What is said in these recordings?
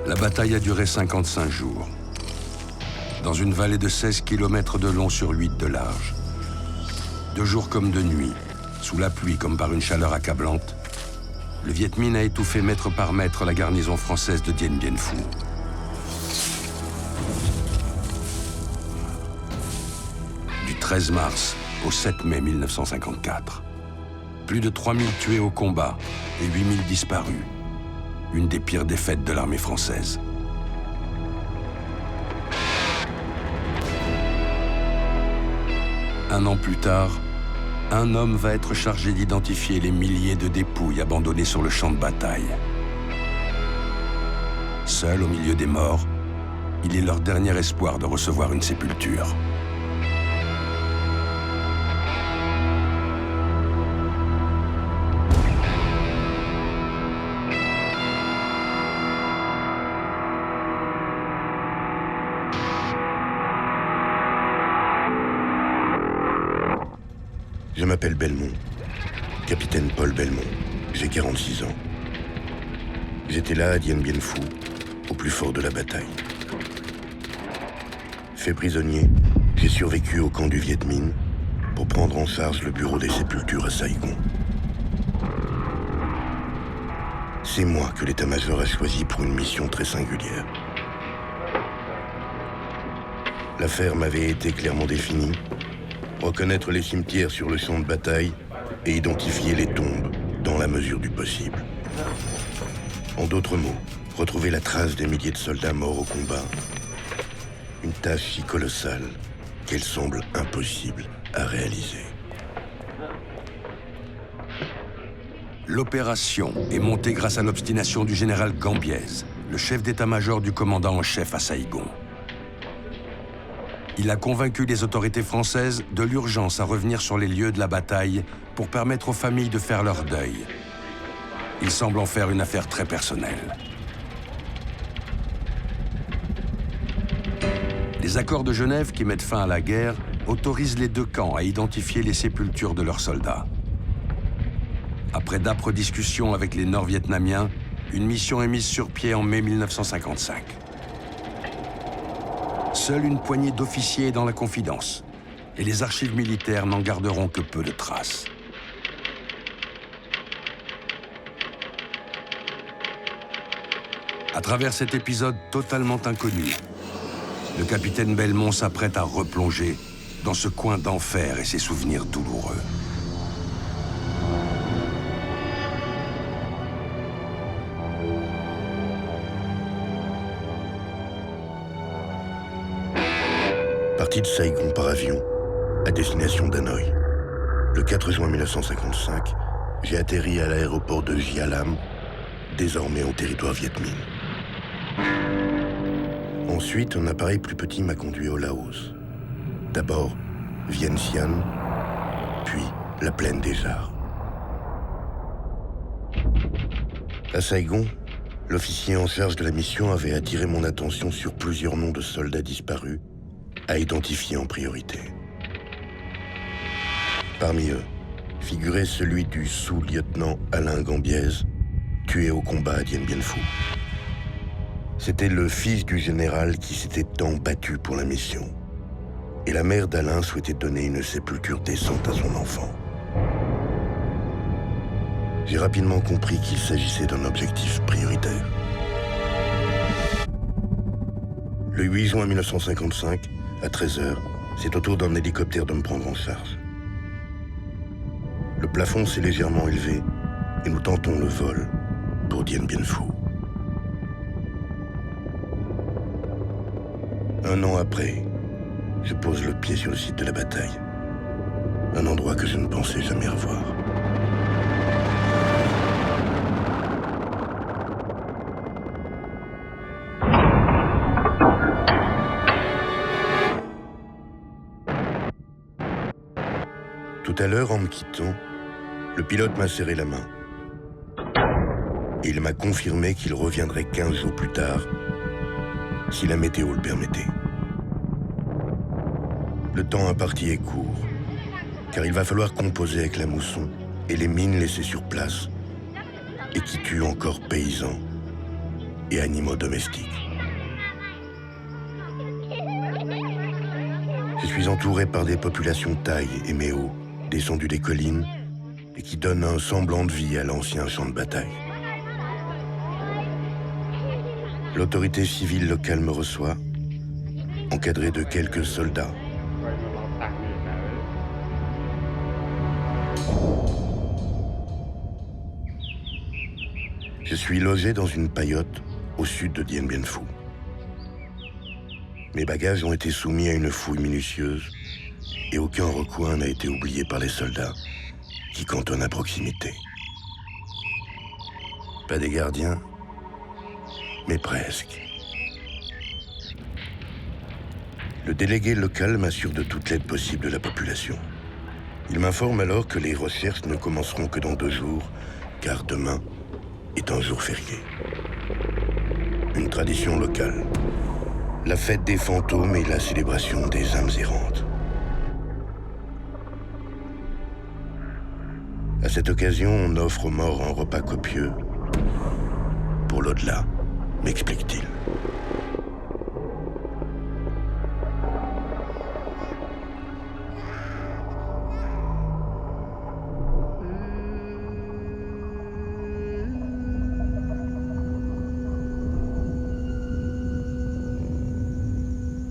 La bataille a duré 55 jours. Dans une vallée de 16 km de long sur 8 de large. De jour comme de nuit, sous la pluie comme par une chaleur accablante, le Viet Minh a étouffé mètre par mètre la garnison française de Dien Bien Phu. Du 13 mars au 7 mai 1954. Plus de 3000 tués au combat et 8000 disparus. Une des pires défaites de l'armée française. Un an plus tard, un homme va être chargé d'identifier les milliers de dépouilles abandonnées sur le champ de bataille. Seul au milieu des morts, il est leur dernier espoir de recevoir une sépulture. Je m'appelle Belmont, capitaine Paul Belmont. J'ai 46 ans. J'étais là à Dien Bien Phu, au plus fort de la bataille. Fait prisonnier, j'ai survécu au camp du Viet Minh pour prendre en charge le bureau des sépultures à Saigon. C'est moi que l'état-major a choisi pour une mission très singulière. L'affaire m'avait été clairement définie. Reconnaître les cimetières sur le champ de bataille et identifier les tombes dans la mesure du possible. En d'autres mots, retrouver la trace des milliers de soldats morts au combat. Une tâche si colossale qu'elle semble impossible à réaliser. L'opération est montée grâce à l'obstination du général Gambiez, le chef d'état-major du commandant en chef à Saigon. Il a convaincu les autorités françaises de l'urgence à revenir sur les lieux de la bataille pour permettre aux familles de faire leur deuil. Il semble en faire une affaire très personnelle. Les accords de Genève qui mettent fin à la guerre autorisent les deux camps à identifier les sépultures de leurs soldats. Après d'âpres discussions avec les Nord-Vietnamiens, une mission est mise sur pied en mai 1955. Seule une poignée d'officiers est dans la confidence, et les archives militaires n'en garderont que peu de traces. À travers cet épisode totalement inconnu, le capitaine Belmont s'apprête à replonger dans ce coin d'enfer et ses souvenirs douloureux. Parti de Saigon par avion, à destination d'Hanoï. Le 4 juin 1955, j'ai atterri à l'aéroport de Gia Lam, désormais en territoire Viet Minh. Ensuite, un appareil plus petit m'a conduit au Laos. D'abord Vientiane, puis la plaine des Jars. À Saigon, l'officier en charge de la mission avait attiré mon attention sur plusieurs noms de soldats disparus à identifier en priorité. Parmi eux, figurait celui du sous-lieutenant Alain Gambiez, tué au combat à Dien Bien Phu. C'était le fils du général qui s'était tant battu pour la mission. Et la mère d'Alain souhaitait donner une sépulture décente à son enfant. J'ai rapidement compris qu'il s'agissait d'un objectif prioritaire. Le 8 juin 1955, à 13h, c'est au tour d'un hélicoptère de me prendre en charge. Le plafond s'est légèrement élevé et nous tentons le vol pour Dien Bien Phu. Un an après, je pose le pied sur le site de la bataille. Un endroit que je ne pensais jamais revoir. Tout à l'heure, en me quittant, le pilote m'a serré la main. Et il m'a confirmé qu'il reviendrait 15 jours plus tard, si la météo le permettait. Le temps imparti est court, car il va falloir composer avec la mousson et les mines laissées sur place, et qui tuent encore paysans et animaux domestiques. Je suis entouré par des populations thaï et méo, descendues des collines, et qui donnent un semblant de vie à l'ancien champ de bataille. L'autorité civile locale me reçoit, encadré de quelques soldats. Je suis logé dans une paillote au sud de Dien Bien Phu. Mes bagages ont été soumis à une fouille minutieuse et aucun recoin n'a été oublié par les soldats qui cantonnent à proximité. Pas des gardiens, mais presque. Le délégué local m'assure de toute l'aide possible de la population. Il m'informe alors que les recherches ne commenceront que dans 2 jours, car demain est un jour férié. Une tradition locale. La fête des fantômes et la célébration des âmes errantes. À cette occasion, on offre aux morts un repas copieux pour l'au-delà, m'explique-t-il.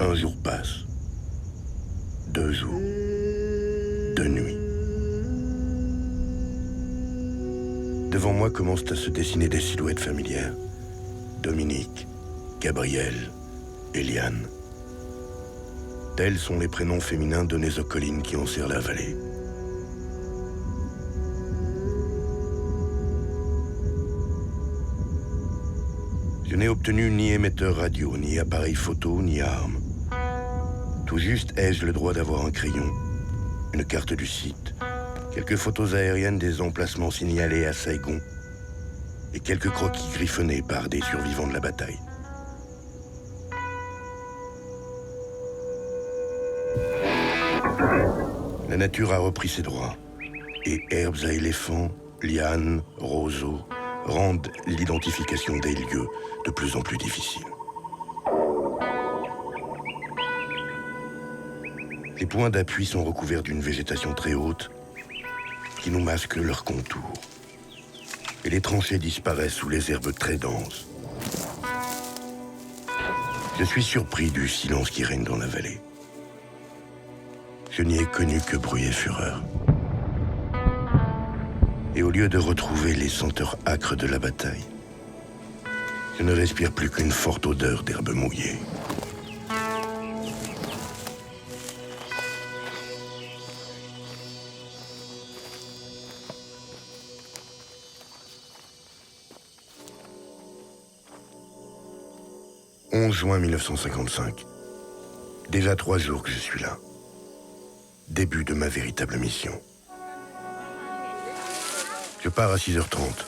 Un jour passe, 2 jours, 2 nuits. Devant moi commencent à se dessiner des silhouettes familières. Dominique, Gabriel, Eliane. Tels sont les prénoms féminins donnés aux collines qui enserrent la vallée. Je n'ai obtenu ni émetteur radio, ni appareil photo, ni arme. Tout juste ai-je le droit d'avoir un crayon, une carte du site, quelques photos aériennes des emplacements signalés à Saigon et quelques croquis griffonnés par des survivants de la bataille. La nature a repris ses droits et herbes à éléphants, lianes, roseaux rendent l'identification des lieux de plus en plus difficile. Les points d'appui sont recouverts d'une végétation très haute qui nous masque leurs contours. Et les tranchées disparaissent sous les herbes très denses. Je suis surpris du silence qui règne dans la vallée. Je n'y ai connu que bruit et fureur. Et au lieu de retrouver les senteurs âcres de la bataille, je ne respire plus qu'une forte odeur d'herbe mouillée. « 11 juin 1955. Déjà 3 jours que je suis là. Début de ma véritable mission. Je pars à 6h30,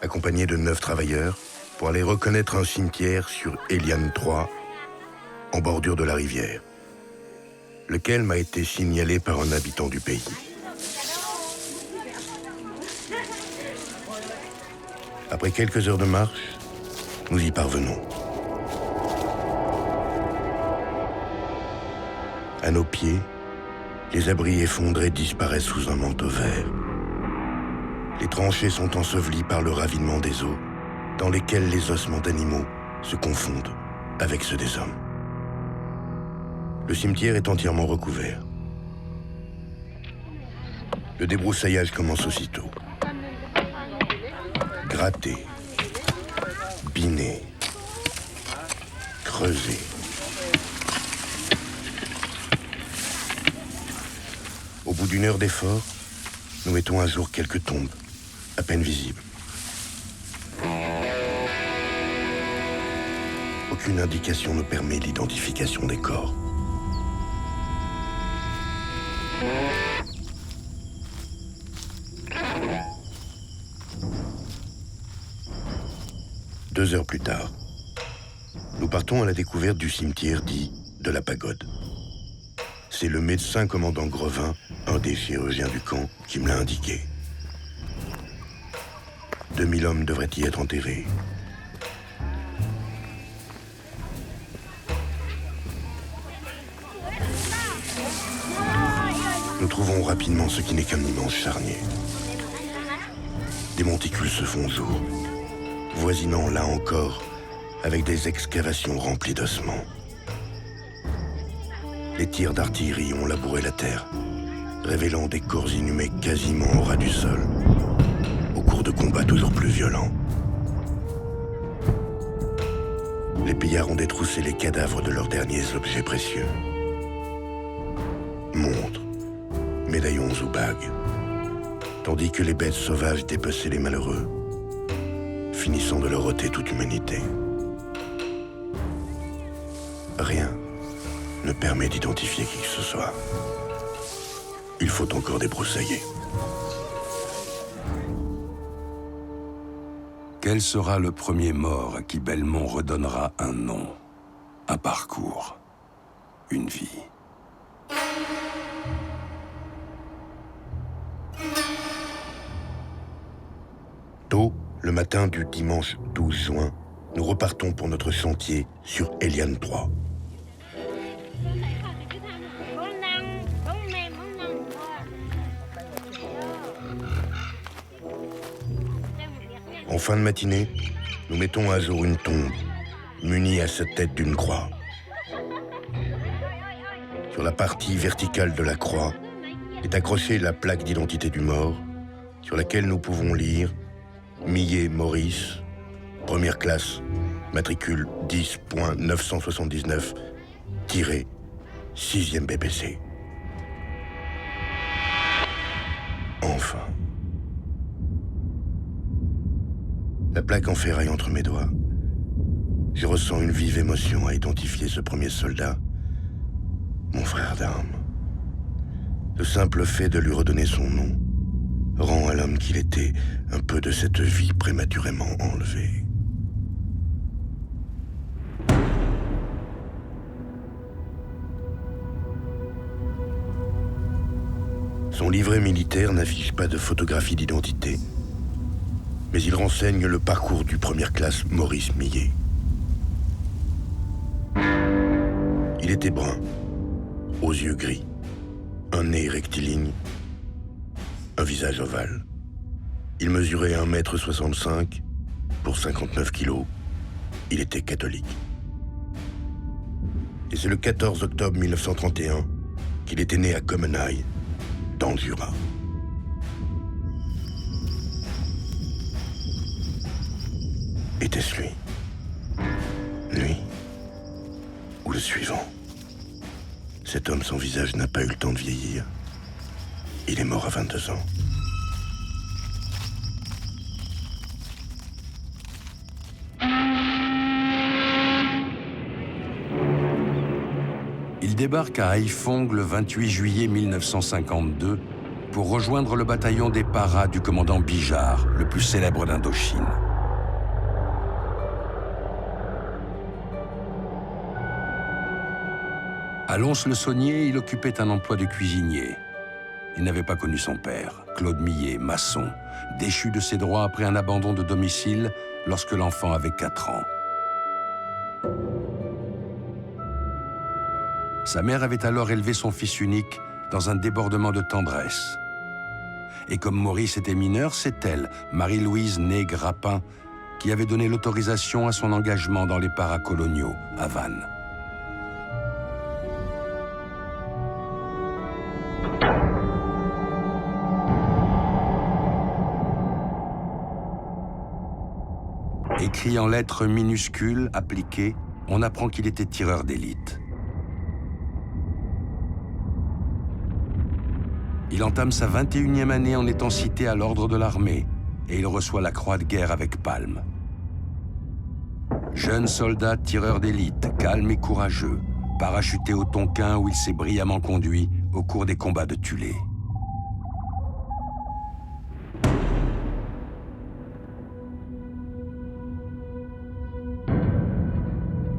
accompagné de 9 travailleurs, pour aller reconnaître un cimetière sur Eliane 3, en bordure de la rivière, lequel m'a été signalé par un habitant du pays. Après quelques heures de marche, nous y parvenons. À nos pieds, les abris effondrés disparaissent sous un manteau vert. Les tranchées sont ensevelies par le ravinement des eaux, dans lesquelles les ossements d'animaux se confondent avec ceux des hommes. Le cimetière est entièrement recouvert. Le débroussaillage commence aussitôt. Gratter, biner, creuser. Au bout d'1 heure d'effort, nous mettons à jour quelques tombes, à peine visibles. Aucune indication ne permet l'identification des corps. Deux heures plus tard, nous partons à la découverte du cimetière dit de la Pagode. C'est le médecin commandant Grevin, un des chirurgiens du camp, qui me l'a indiqué. 2000 hommes devraient y être enterrés. Nous trouvons rapidement ce qui n'est qu'un immense charnier. Des monticules se font jour, voisinant là encore avec des excavations remplies d'ossements. Les tirs d'artillerie ont labouré la terre, révélant des corps inhumés quasiment au ras du sol, au cours de combats toujours plus violents. Les pillards ont détroussé les cadavres de leurs derniers objets précieux. Montres, médaillons ou bagues, tandis que les bêtes sauvages dépeçaient les malheureux, finissant de leur ôter toute humanité. Rien ne permet d'identifier qui que ce soit. Il faut encore débroussailler. Quel sera le premier mort à qui Belmont redonnera un nom, un parcours, une vie? Tôt, le matin du dimanche 12 juin, nous repartons pour notre chantier sur Eliane 3. En fin de matinée, nous mettons à jour une tombe, munie à sa tête d'une croix. Sur la partie verticale de la croix est accrochée la plaque d'identité du mort, sur laquelle nous pouvons lire « Millet Maurice, première classe, matricule 10.979, 6e BPC ». Enfin. La plaque en ferraille entre mes doigts. Je ressens une vive émotion à identifier ce premier soldat, mon frère d'armes. Le simple fait de lui redonner son nom rend à l'homme qu'il était un peu de cette vie prématurément enlevée. Son livret militaire n'affiche pas de photographie d'identité, mais il renseigne le parcours du première classe Maurice Millet. Il était brun, aux yeux gris, un nez rectiligne, un visage ovale. Il mesurait 1,65 m pour 59 kilos. Il était catholique. Et c'est le 14 octobre 1931 qu'il était né à Comenaille, dans le Jura. Était-ce lui? Lui? Ou le suivant? Cet homme sans visage n'a pas eu le temps de vieillir. Il est mort à 22 ans. Il débarque à Haiphong le 28 juillet 1952 pour rejoindre le bataillon des Paras du commandant Bijard, le plus célèbre d'Indochine. À Lons-le-Saunier, il occupait un emploi de cuisinier. Il n'avait pas connu son père, Claude Millet, maçon, déchu de ses droits après un abandon de domicile lorsque l'enfant avait 4 ans. Sa mère avait alors élevé son fils unique dans un débordement de tendresse. Et comme Maurice était mineur, c'est elle, Marie-Louise née Grappin, qui avait donné l'autorisation à son engagement dans les paracoloniaux à Vannes. Écrit en lettres minuscules, appliquées, on apprend qu'il était tireur d'élite. Il entame sa 21e année en étant cité à l'ordre de l'armée et il reçoit la croix de guerre avec palme. Jeune soldat tireur d'élite, calme et courageux, parachuté au Tonkin où il s'est brillamment conduit au cours des combats de Tulé.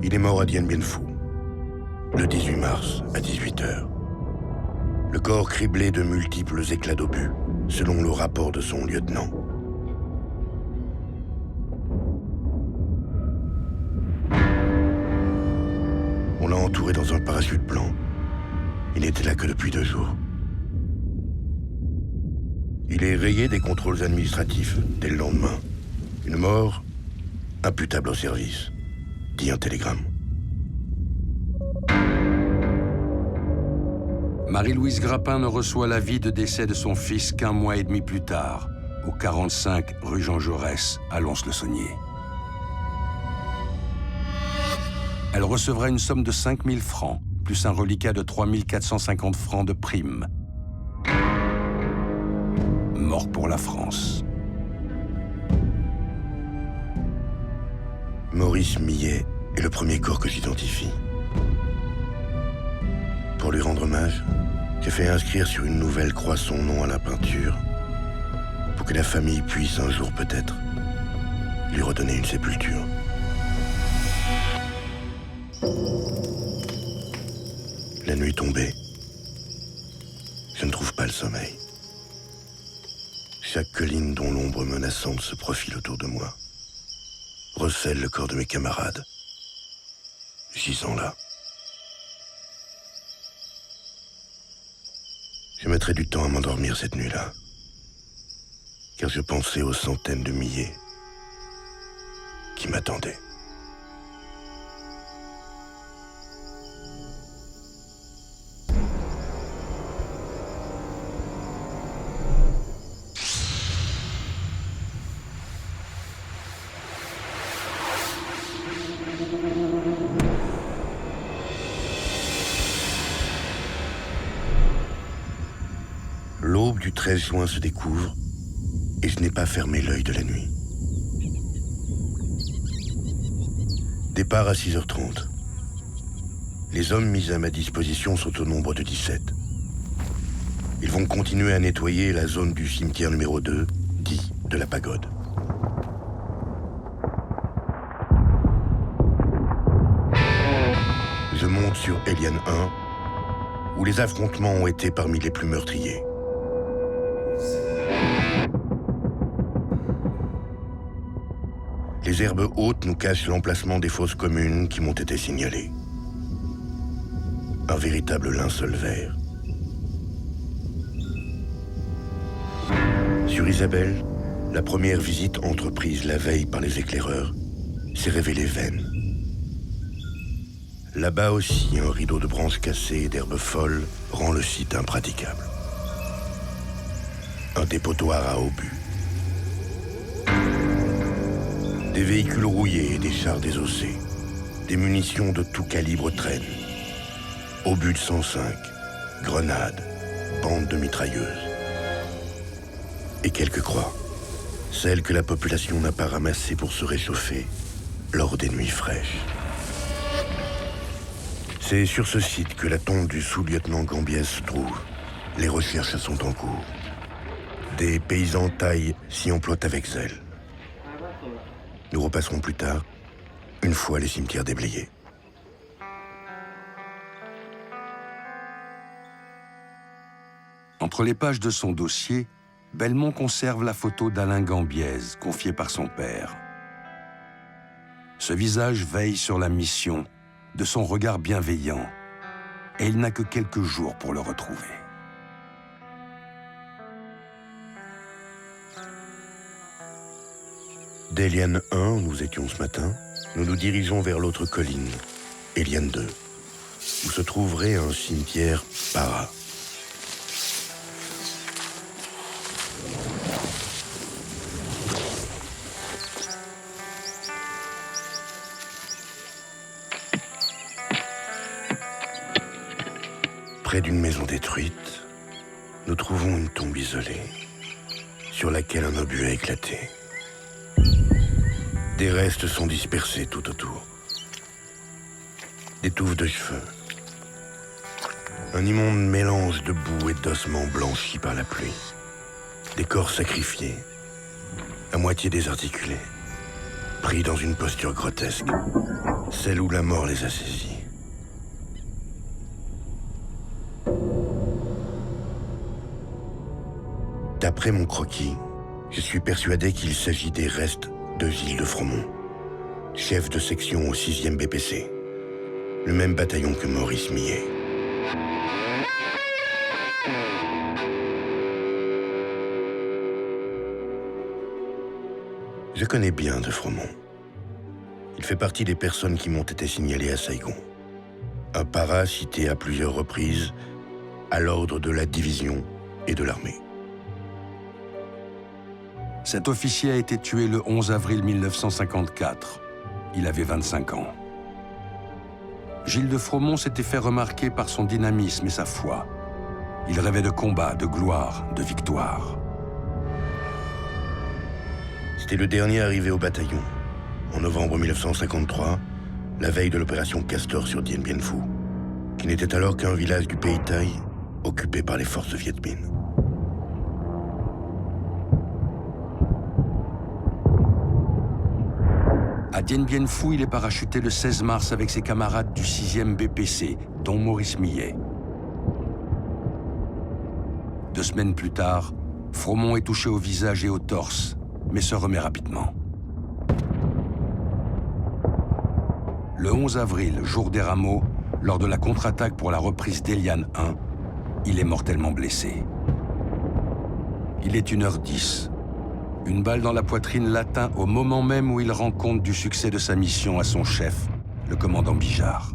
Il est mort à Dien Bien Phu, le 18 mars à 18h. Le corps criblé de multiples éclats d'obus, selon le rapport de son lieutenant. On l'a entouré dans un parachute blanc. Il n'était là que depuis 2 jours. Il est rayé des contrôles administratifs dès le lendemain. Une mort imputable au service, dit un télégramme. Marie-Louise Grappin ne reçoit l'avis de décès de son fils qu'un mois et demi plus tard, au 45 rue Jean Jaurès, à Lons-le-Saunier. Elle recevra une somme de 5 000 francs, plus un reliquat de 3 450 francs de prime. Mort pour la France. Maurice Millet est le premier corps que j'identifie. Pour lui rendre hommage, j'ai fait inscrire sur une nouvelle croix son nom à la peinture, pour que la famille puisse un jour peut-être lui redonner une sépulture. La nuit tombée, je ne trouve pas le sommeil. Chaque colline dont l'ombre menaçante se profile autour de moi recèle le corps de mes camarades, gisant là. Je mettrai du temps à m'endormir cette nuit-là, car je pensais aux centaines de milliers qui m'attendaient. L'aube du 13 juin se découvre et je n'ai pas fermé l'œil de la nuit. Départ à 6h30. Les hommes mis à ma disposition sont au nombre de 17. Ils vont continuer à nettoyer la zone du cimetière numéro 2, dit de la Pagode. Je monte sur Eliane 1, où les affrontements ont été parmi les plus meurtriers. Les herbes hautes nous cachent l'emplacement des fosses communes qui m'ont été signalées. Un véritable linceul vert. Sur Isabelle, la première visite entreprise la veille par les éclaireurs s'est révélée vaine. Là-bas aussi, un rideau de branches cassées et d'herbes folles rend le site impraticable. Un dépotoir à obus. Des véhicules rouillés et des chars désossés. Des munitions de tout calibre traînent. Obus de 105, grenades, bandes de mitrailleuses. Et quelques croix. Celles que la population n'a pas ramassées pour se réchauffer lors des nuits fraîches. C'est sur ce site que la tombe du sous-lieutenant Gambiès se trouve. Les recherches sont en cours. Des paysans taillent s'y emploient avec zèle. Nous repasserons plus tard, une fois les cimetières déblayés. Entre les pages de son dossier, Belmont conserve la photo d'Alain Gambiez, confiée par son père. Ce visage veille sur la mission, de son regard bienveillant, et il n'a que quelques jours pour le retrouver. D'Eliane 1, où nous étions ce matin, nous nous dirigeons vers l'autre colline, Eliane 2, où se trouverait un cimetière para. Près d'une maison détruite, nous trouvons une tombe isolée, sur laquelle un obus a éclaté. Des restes sont dispersés tout autour. Des touffes de cheveux. Un immonde mélange de boue et d'ossements blanchis par la pluie. Des corps sacrifiés, à moitié désarticulés, pris dans une posture grotesque, celle où la mort les a saisis. D'après mon croquis, je suis persuadé qu'il s'agit des restes de Gilles de Fromont, chef de section au 6e BPC, le même bataillon que Maurice Millet. Je connais bien de Fromont. Il fait partie des personnes qui m'ont été signalées à Saigon. Un para cité à plusieurs reprises à l'ordre de la division et de l'armée. Cet officier a été tué le 11 avril 1954. Il avait 25 ans. Gilles de Fromont s'était fait remarquer par son dynamisme et sa foi. Il rêvait de combat, de gloire, de victoire. C'était le dernier arrivé au bataillon, en novembre 1953, la veille de l'opération Castor sur Dien Bien Phu, qui n'était alors qu'un village du pays Thaï, occupé par les forces Viet Minh. À Dien Bien Phu, il est parachuté le 16 mars avec ses camarades du 6e BPC, dont Maurice Millet. 2 semaines plus tard, Fromont est touché au visage et au torse, mais se remet rapidement. Le 11 avril, jour des rameaux, lors de la contre-attaque pour la reprise d'Eliane 1, il est mortellement blessé. Il est 1h10. Une balle dans la poitrine l'atteint au moment même où il rend compte du succès de sa mission à son chef, le commandant Bijard.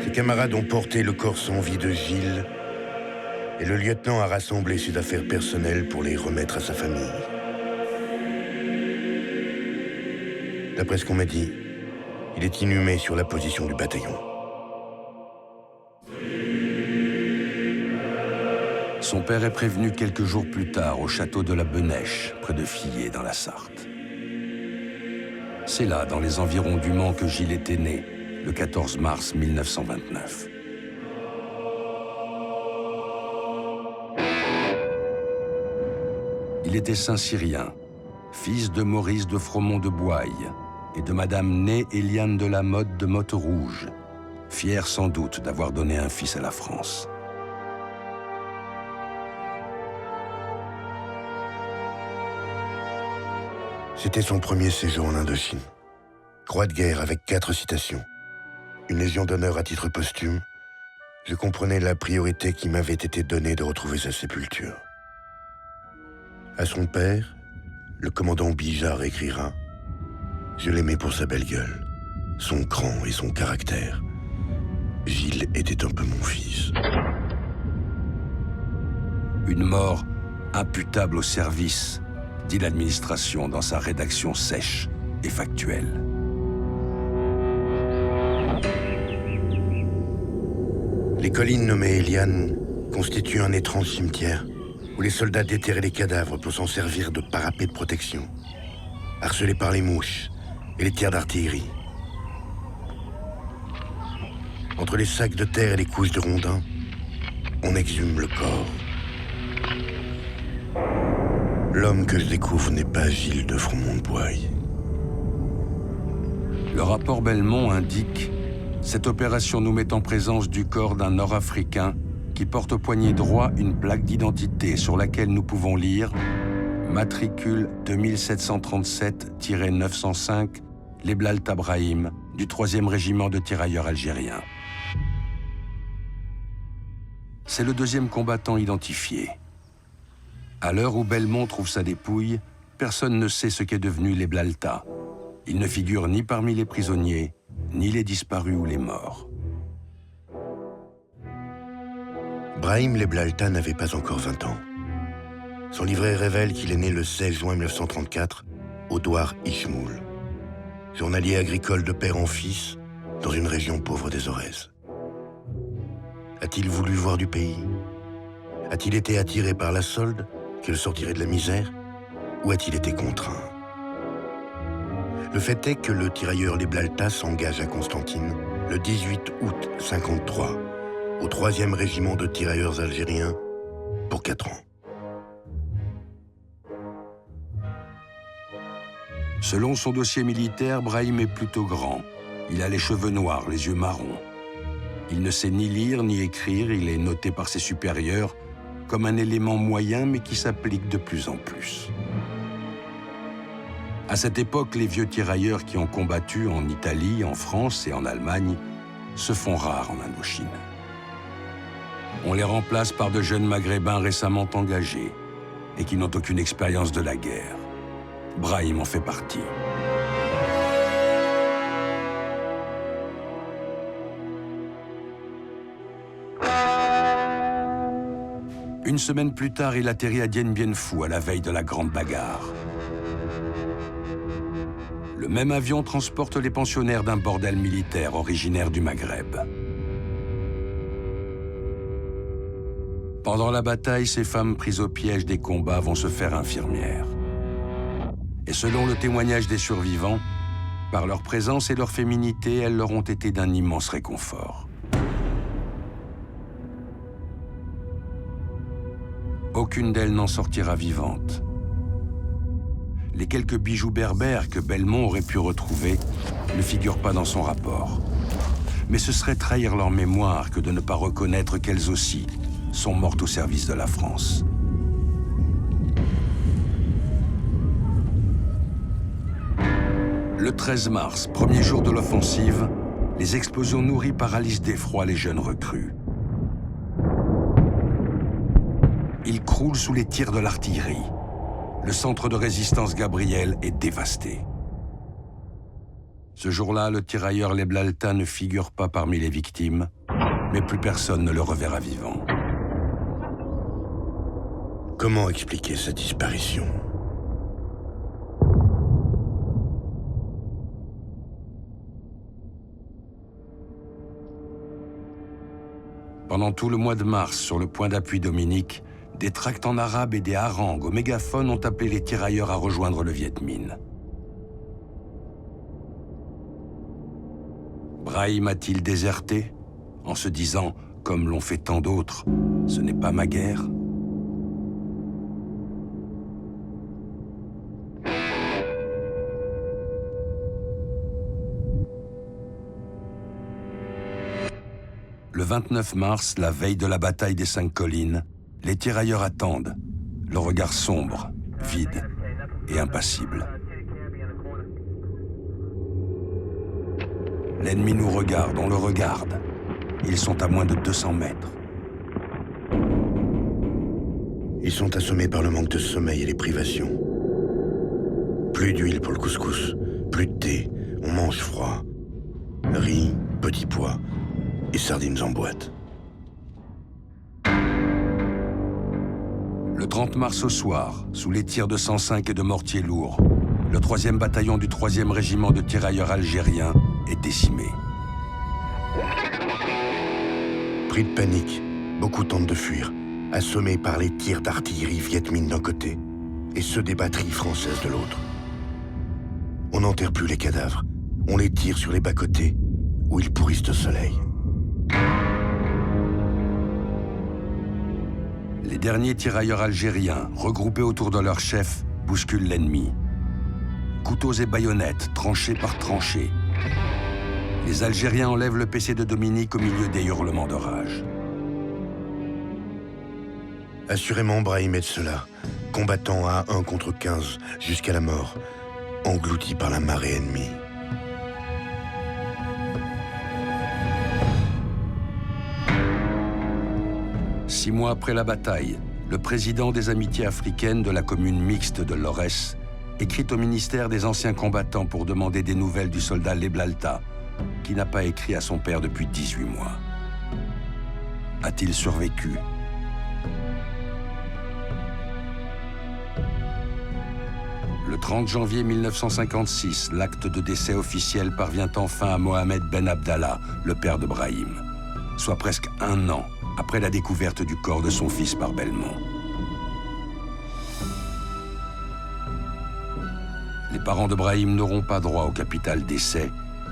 Ses camarades ont porté le corps sans vie de Gilles et le lieutenant a rassemblé ses affaires personnelles pour les remettre à sa famille. D'après ce qu'on m'a dit, il est inhumé sur la position du bataillon. Son père est prévenu quelques jours plus tard au château de la Benèche, près de Fillet, dans la Sarthe. C'est là, dans les environs du Mans, que Gilles était né, le 14 mars 1929. Il était Saint-Cyrien, fils de Maurice de Fromont de Boye et de Madame née Éliane de la Motte de Motte-Rouge, fière sans doute d'avoir donné un fils à la France. C'était son premier séjour en Indochine. Croix de guerre avec 4 citations. Une légion d'honneur à titre posthume. Je comprenais la priorité qui m'avait été donnée de retrouver sa sépulture. À son père, le commandant Bijard écrira « Je l'aimais pour sa belle gueule, son cran et son caractère. Gilles était un peu mon fils. » Une mort imputable au service, dit l'administration dans sa rédaction sèche et factuelle. Les collines nommées Eliane constituent un étrange cimetière où les soldats déterraient les cadavres pour s'en servir de parapet de protection, harcelés par les mouches et les tirs d'artillerie. Entre les sacs de terre et les couches de rondins, on exhume le corps. L'homme que je découvre n'est pas Gilles de Fromont de Boye. Le rapport Belmont indique « Cette opération nous met en présence du corps d'un Nord-Africain qui porte au poignet droit une plaque d'identité sur laquelle nous pouvons lire « Matricule 2737-905, Leblalt Abrahim, du 3e régiment de tirailleurs algériens. » C'est le 2e combattant identifié. À l'heure où Belmont trouve sa dépouille, personne ne sait ce qu'est devenu Leblalta. Il ne figure ni parmi les prisonniers, ni les disparus ou les morts. Brahim Leblalta n'avait pas encore 20 ans. Son livret révèle qu'il est né le 16 juin 1934 au Douar Ishmoul, journalier agricole de père en fils dans une région pauvre des Aurès. A-t-il voulu voir du pays? A-t-il été attiré par la solde qui le sortirait de la misère? Ou a-t-il été contraint? Le fait est que le tirailleur Leblalta s'engage à Constantine le 18 août 1953 au 3e régiment de tirailleurs algériens pour 4 ans. Selon son dossier militaire, Brahim est plutôt grand. Il a les cheveux noirs, les yeux marrons. Il ne sait ni lire ni écrire, il est noté par ses supérieurs comme un élément moyen mais qui s'applique de plus en plus. À cette époque, les vieux tirailleurs qui ont combattu en Italie, en France et en Allemagne se font rares en Indochine. On les remplace par de jeunes Maghrébins récemment engagés et qui n'ont aucune expérience de la guerre. Brahim en fait partie. Une semaine plus tard, il atterrit à Dien Bien Phu, à la veille de la grande bagarre. Le même avion transporte les pensionnaires d'un bordel militaire originaire du Maghreb. Pendant la bataille, ces femmes prises au piège des combats vont se faire infirmières. Et selon le témoignage des survivants, par leur présence et leur féminité, elles leur ont été d'un immense réconfort. Aucune d'elles n'en sortira vivante. Les quelques bijoux berbères que Belmont aurait pu retrouver ne figurent pas dans son rapport. Mais ce serait trahir leur mémoire que de ne pas reconnaître qu'elles aussi sont mortes au service de la France. Le 13 mars, premier jour de l'offensive, les explosions nourries paralysent d'effroi les jeunes recrues. Ils croulent sous les tirs de l'artillerie. Le centre de résistance Gabriel est dévasté. Ce jour-là, le tirailleur Leblalta ne figure pas parmi les victimes, mais plus personne ne le reverra vivant. Comment expliquer sa disparition ? Pendant tout le mois de mars, sur le point d'appui Dominique, des tracts en arabe et des harangues au mégaphone ont appelé les tirailleurs à rejoindre le Viet Minh. Brahim a-t-il déserté, en se disant, comme l'ont fait tant d'autres, « Ce n'est pas ma guerre » ? Le 29 mars, la veille de la bataille des 5 collines, les tirailleurs attendent, le regard sombre, vide et impassible. L'ennemi nous regarde, on le regarde. Ils sont à moins de 200 mètres. Ils sont assommés par le manque de sommeil et les privations. Plus d'huile pour le couscous, plus de thé, on mange froid. Riz, petits pois et sardines en boîte. Le 30 mars au soir, sous les tirs de 105 et de mortiers lourds, le 3e bataillon du 3e régiment de tirailleurs algériens est décimé. Pris de panique, beaucoup tentent de fuir, assommés par les tirs d'artillerie Viet Minh d'un côté et ceux des batteries françaises de l'autre. On n'enterre plus les cadavres, on les tire sur les bas-côtés où ils pourrissent au soleil. Les derniers tirailleurs algériens, regroupés autour de leur chef, bousculent l'ennemi. Couteaux et baïonnettes, tranchées par tranchées. Les Algériens enlèvent le PC de Dominique au milieu des hurlements de rage. Assurément, Brahim est de cela, combattant à 1 contre 15 jusqu'à la mort, englouti par la marée ennemie. Six mois après la bataille, le président des Amitiés africaines de la commune mixte de Lorès écrit au ministère des anciens combattants pour demander des nouvelles du soldat Leblalta, qui n'a pas écrit à son père depuis 18 mois. A-t-il survécu ? Le 30 janvier 1956, l'acte de décès officiel parvient enfin à Mohamed Ben Abdallah, le père de Brahim, soit presque 1 an après la découverte du corps de son fils par Belmont. Les parents de Brahim n'auront pas droit au capital décès,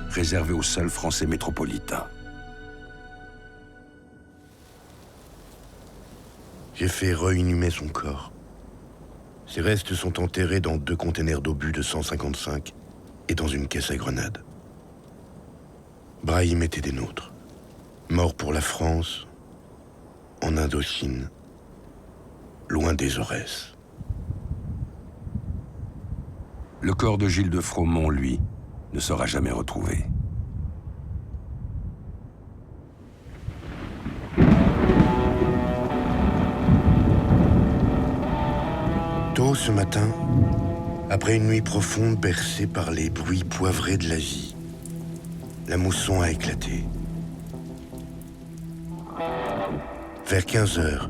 réservé aux seuls Français métropolitains. J'ai fait re-inhumer son corps. Ses restes sont enterrés dans 2 containers d'obus de 155 et dans une caisse à grenades. Brahim était des nôtres, mort pour la France, en Indochine, loin des Aurès. Le corps de Gilles de Fromont, lui, ne sera jamais retrouvé. Tôt ce matin, après une nuit profonde bercée par les bruits poivrés de l'Asie, la mousson a éclaté. Vers 15 heures,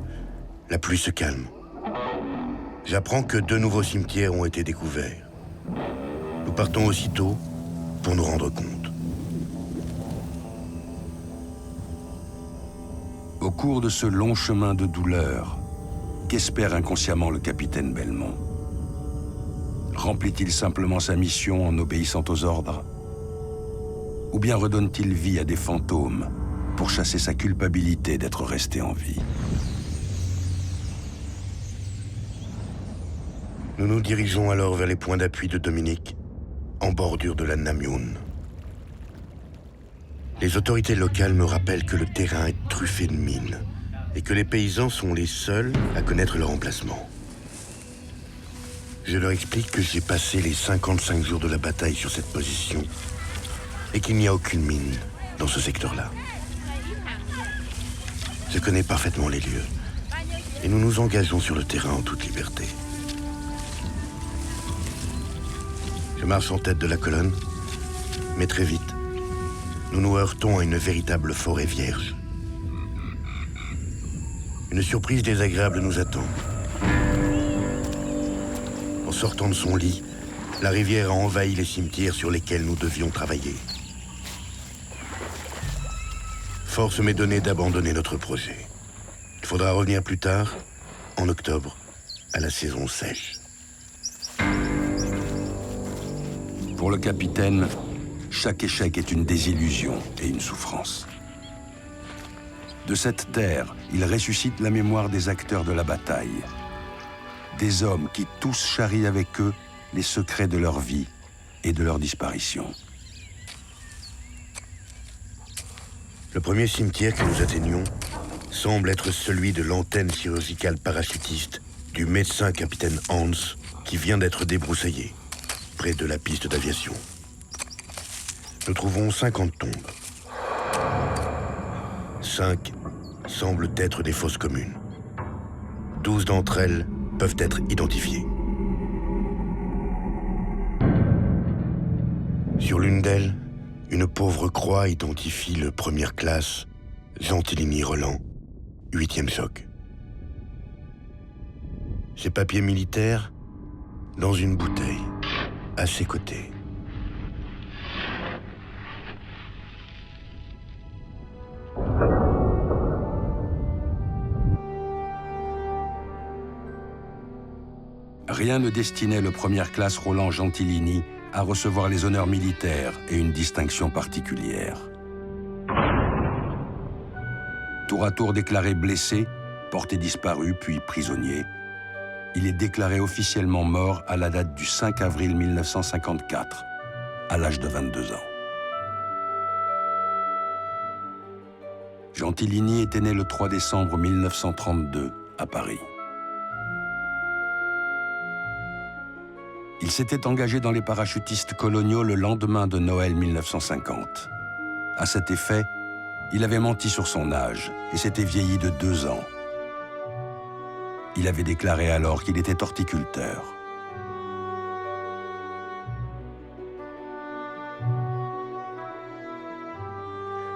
la pluie se calme. J'apprends que 2 nouveaux cimetières ont été découverts. Nous partons aussitôt pour nous rendre compte. Au cours de ce long chemin de douleur, qu'espère inconsciemment le capitaine Belmont? Remplit-il simplement sa mission en obéissant aux ordres? Ou bien redonne-t-il vie à des fantômes pour chasser sa culpabilité d'être resté en vie? Nous nous dirigeons alors vers les points d'appui de Dominique, en bordure de la Namioun. Les autorités locales me rappellent que le terrain est truffé de mines et que les paysans sont les seuls à connaître leur emplacement. Je leur explique que j'ai passé les 55 jours de la bataille sur cette position et qu'il n'y a aucune mine dans ce secteur-là. Je connais parfaitement les lieux et nous nous engageons sur le terrain en toute liberté. Je marche en tête de la colonne, mais très vite, nous nous heurtons à une véritable forêt vierge. Une surprise désagréable nous attend. En sortant de son lit, la rivière a envahi les cimetières sur lesquels nous devions travailler. Force m'est donnée d'abandonner notre projet. Il faudra revenir plus tard, en octobre, à la saison sèche. Pour le capitaine, chaque échec est une désillusion et une souffrance. De cette terre, il ressuscite la mémoire des acteurs de la bataille. Des hommes qui tous charrient avec eux les secrets de leur vie et de leur disparition. Le premier cimetière que nous atteignons semble être celui de l'antenne chirurgicale parachutiste du médecin capitaine Hans qui vient d'être débroussaillé, près de la piste d'aviation. Nous trouvons 50 tombes. 5 semblent être des fosses communes. 12 d'entre elles peuvent être identifiées. Sur l'une d'elles, une pauvre croix identifie le première classe, Gentilini Roland, 8e choc. Ses papiers militaires, dans une bouteille, à ses côtés. Rien ne destinait le première classe Roland Gentilini à recevoir les honneurs militaires et une distinction particulière. Tour à tour déclaré blessé, porté disparu puis prisonnier, il est déclaré officiellement mort à la date du 5 avril 1954, à l'âge de 22 ans. Gentilini était né le 3 décembre 1932 à Paris. Il s'était engagé dans les parachutistes coloniaux le lendemain de Noël 1950. À cet effet, il avait menti sur son âge et s'était vieilli de 2 ans. Il avait déclaré alors qu'il était horticulteur.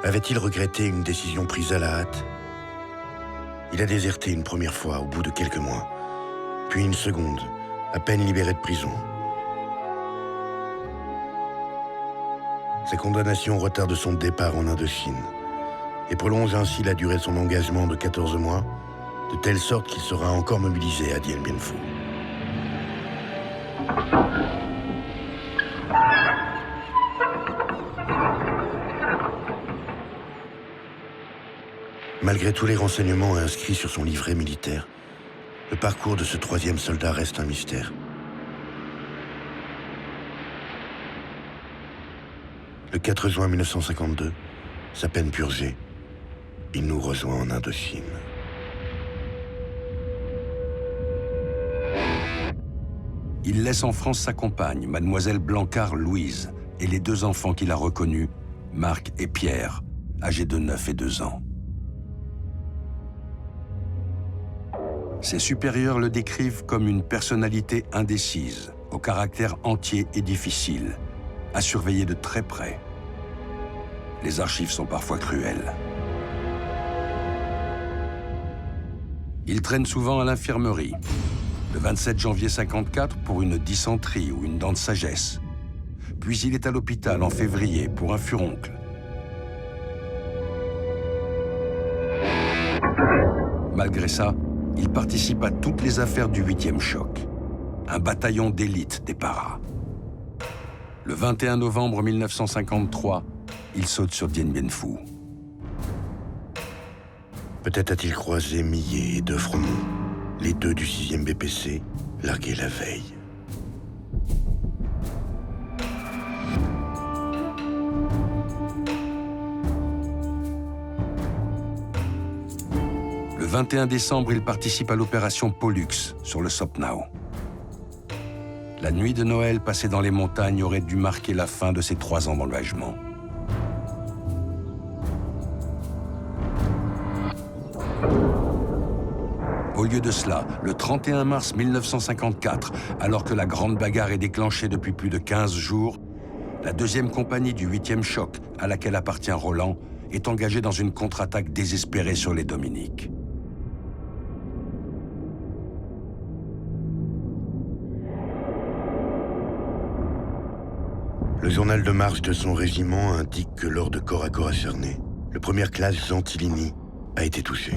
Avait-il regretté une décision prise à la hâte? Il a déserté une première fois au bout de quelques mois, puis une seconde, à peine libéré de prison. Sa condamnation retarde son départ en Indochine et prolonge ainsi la durée de son engagement de 14 mois, de telle sorte qu'il sera encore mobilisé à Dien Bien Phu. Malgré tous les renseignements inscrits sur son livret militaire, le parcours de ce 3e soldat reste un mystère. Le 4 juin 1952, sa peine purgée, il nous rejoint en Indochine. Il laisse en France sa compagne, mademoiselle Blancard-Louise, et les 2 enfants qu'il a reconnus, Marc et Pierre, âgés de 9 et 2 ans. Ses supérieurs le décrivent comme une personnalité indécise, au caractère entier et difficile, à surveiller de très près. Les archives sont parfois cruelles. Il traîne souvent à l'infirmerie, le 27 janvier 54 pour une dysenterie ou une dent de sagesse. Puis il est à l'hôpital en février pour un furoncle. Malgré ça, il participe à toutes les affaires du 8e choc, un bataillon d'élite des paras. Le 21 novembre 1953, il saute sur Dien Bien Phu. Peut-être a-t-il croisé Millet et De Fromont, les deux du 6e BPC, largués la veille. Le 21 décembre, il participe à l'opération Pollux sur le Sop Now. La nuit de Noël passée dans les montagnes aurait dû marquer la fin de ses 3 ans d'engagement. Au lieu de cela, le 31 mars 1954, alors que la grande bagarre est déclenchée depuis plus de 15 jours, la 2e compagnie du 8e choc, à laquelle appartient Roland, est engagée dans une contre-attaque désespérée sur les Dominiques. Le journal de marche de son régiment indique que lors de corps à corps acharnés, le premier classe Gentilini a été touché.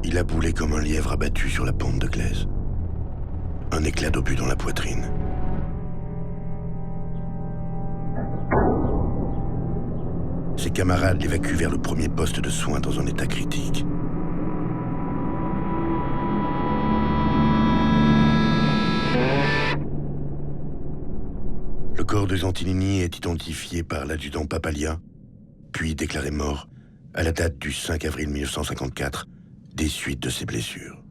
Il a boulé comme un lièvre abattu sur la pente de glaise. Un éclat d'obus dans la poitrine. Ses camarades l'évacuent vers le premier poste de soins dans un état critique. Le corps de Gentilini est identifié par l'adjudant Papalia, puis déclaré mort à la date du 5 avril 1954, des suites de ses blessures.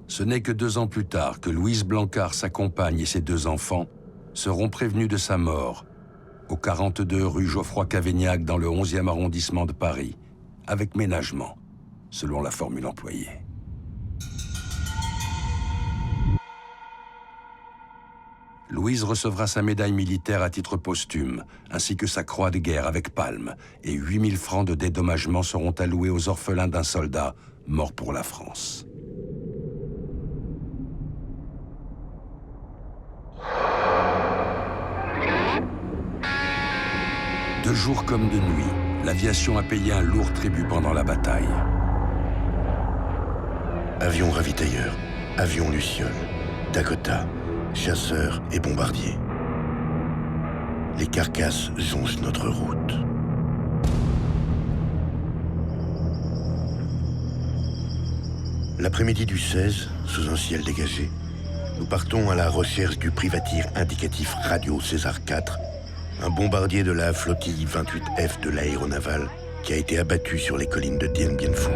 Ce n'est que 2 ans plus tard que Louise Blancard, sa compagne et ses 2 enfants seront prévenus de sa mort au 42 rue Geoffroy-Cavaignac dans le 11e arrondissement de Paris, avec ménagement, selon la formule employée. Louise recevra sa médaille militaire à titre posthume, ainsi que sa croix de guerre avec palme, et 8 000 francs de dédommagement seront alloués aux orphelins d'un soldat mort pour la France. De jour comme de nuit, l'aviation a payé un lourd tribut pendant la bataille. Avions ravitailleurs, avions Lucioles, Dakota, chasseurs et bombardiers. Les carcasses jonchent notre route. L'après-midi du 16, sous un ciel dégagé, nous partons à la recherche du privative indicatif radio César IV, un bombardier de la flottille 28F de l'aéronavale qui a été abattu sur les collines de Dien Bien Phu,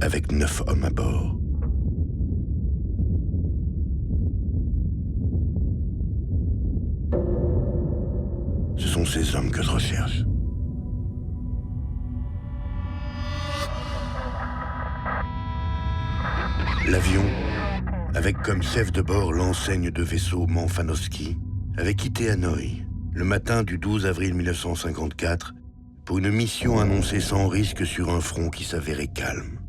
avec 9 hommes à bord. Ce sont ces hommes que je recherche. L'avion, avec comme chef de bord l'enseigne de vaisseau Manfanowski, avait quitté Hanoï le matin du 12 avril 1954 pour une mission annoncée sans risque sur un front qui s'avérait calme.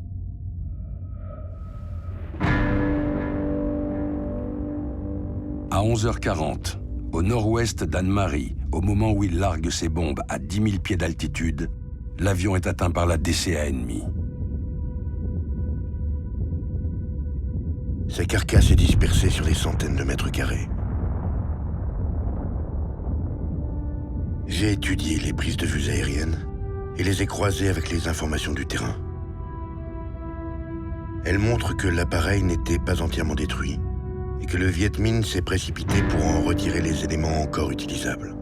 À 11h40, au nord-ouest d'Anne-Marie, au moment où il largue ses bombes à 10 000 pieds d'altitude, l'avion est atteint par la DCA ennemie. Sa carcasse est dispersée sur des centaines de mètres carrés. J'ai étudié les prises de vue aériennes et les ai croisées avec les informations du terrain. Elles montrent que l'appareil n'était pas entièrement détruit et que le Viet Minh s'est précipité pour en retirer les éléments encore utilisables.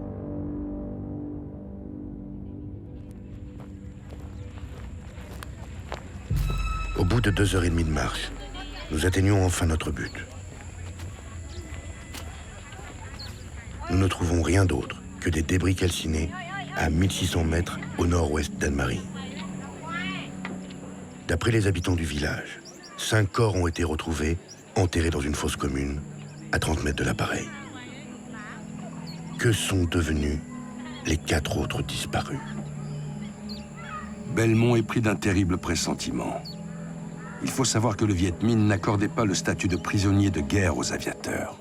Au bout de 2h30 de marche, nous atteignons enfin notre but. nous ne trouvons rien d'autre que des débris calcinés à 1600 mètres au nord-ouest d'Anne-Marie. D'après les habitants du village, 5 corps ont été retrouvés, enterrés dans une fosse commune, à 30 mètres de l'appareil. Que sont devenus les 4 autres disparus? Belmont est pris d'un terrible pressentiment. Il faut savoir que le Viet Minh n'accordait pas le statut de prisonnier de guerre aux aviateurs.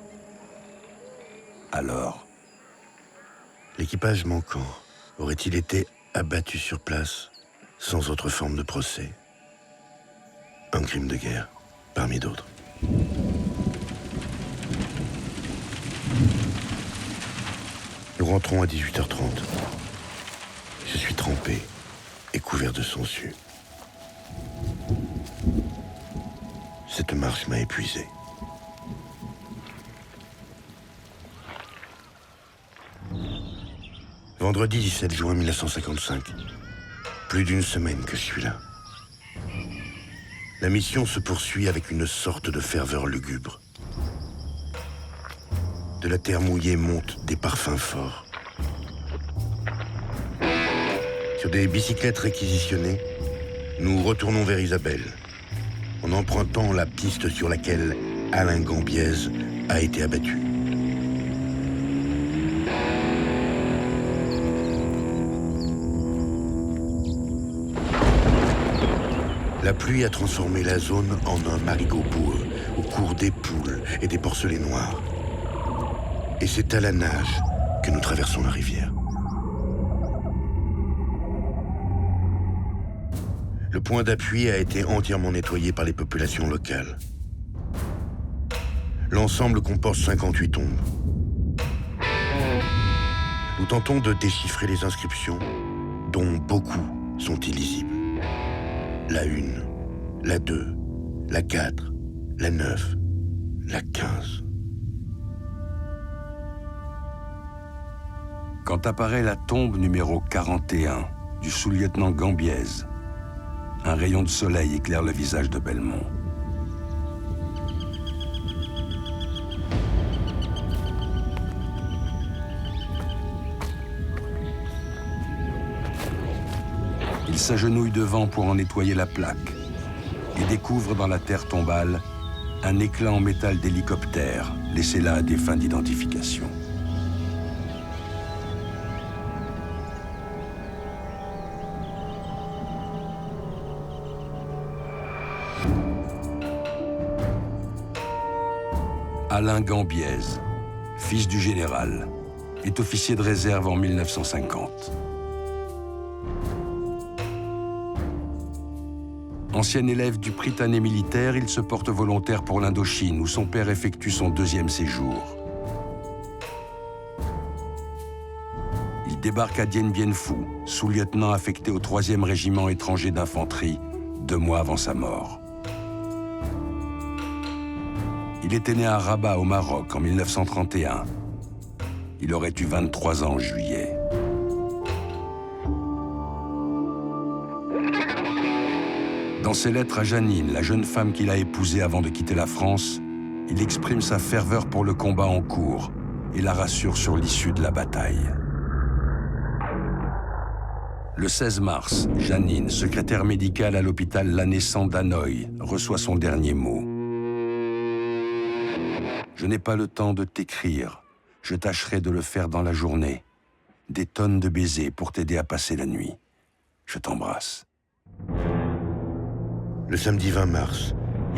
Alors, l'équipage manquant aurait-il été abattu sur place, sans autre forme de procès? Un crime de guerre, parmi d'autres. Nous rentrons à 18h30. Je suis trempé et couvert de sangsues. Cette marche m'a épuisé. Vendredi 17 juin 1955. Plus d'une semaine que je suis là. La mission se poursuit avec une sorte de ferveur lugubre. De la terre mouillée montent des parfums forts. Sur des bicyclettes réquisitionnées, nous retournons vers Isabelle, en empruntant la piste sur laquelle Alain Gambiez a été abattu. La pluie a transformé la zone en un marigot boueux, où courent des poules et des porcelets noirs. Et c'est à la nage que nous traversons la rivière. Le point d'appui a été entièrement nettoyé par les populations locales. L'ensemble comporte 58 tombes. Nous tentons de déchiffrer les inscriptions, dont beaucoup sont illisibles. La 1, la 2, la 4, la 9, la 15. quand apparaît la tombe numéro 41 du sous-lieutenant Gambiez, un rayon de soleil éclaire le visage de Belmont. Il s'agenouille devant pour en nettoyer la plaque et découvre dans la terre tombale un éclat en métal d'hélicoptère, laissé là à des fins d'identification. Alain Gambiez, fils du général, est officier de réserve en 1950. Ancien élève du Prytanée militaire, il se porte volontaire pour l'Indochine, où son père effectue son deuxième séjour. Il débarque à Dien Bien Phu, sous-lieutenant affecté au 3e régiment étranger d'infanterie, 2 mois avant sa mort. Il était né à Rabat, au Maroc, en 1931. Il aurait eu 23 ans en juillet. Dans ses lettres à Janine, la jeune femme qu'il a épousée avant de quitter la France, il exprime sa ferveur pour le combat en cours et la rassure sur l'issue de la bataille. Le 16 mars, Janine, secrétaire médicale à l'hôpital La Naissante d'Hanoï, reçoit son dernier mot. « Je n'ai pas le temps de t'écrire. Je tâcherai de le faire dans la journée. Des tonnes de baisers pour t'aider à passer la nuit. Je t'embrasse. » Le samedi 20 mars,